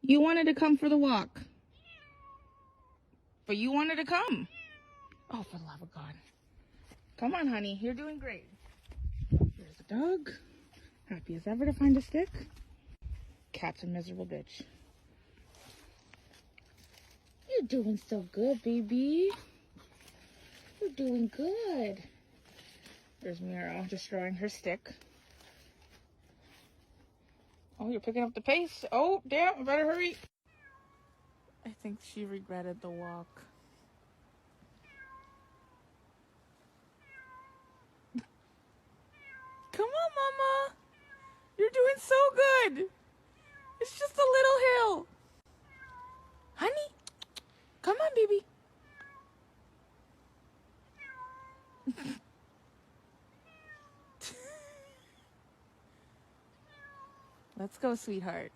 You wanted to come for the walk. But you wanted to come. Oh, for the love of God. Come on, honey. You're doing great. There's the dog. Happy as ever to find a stick. Cat's a miserable bitch. You're doing so good, baby. You're doing good. There's Mira destroying her stick. Oh, you're picking up the pace. Oh, damn. I better hurry. I think she regretted the walk. Come on, Mama. You're doing so good. It's just a little hill. Honey, come on, baby. Let's go, sweetheart.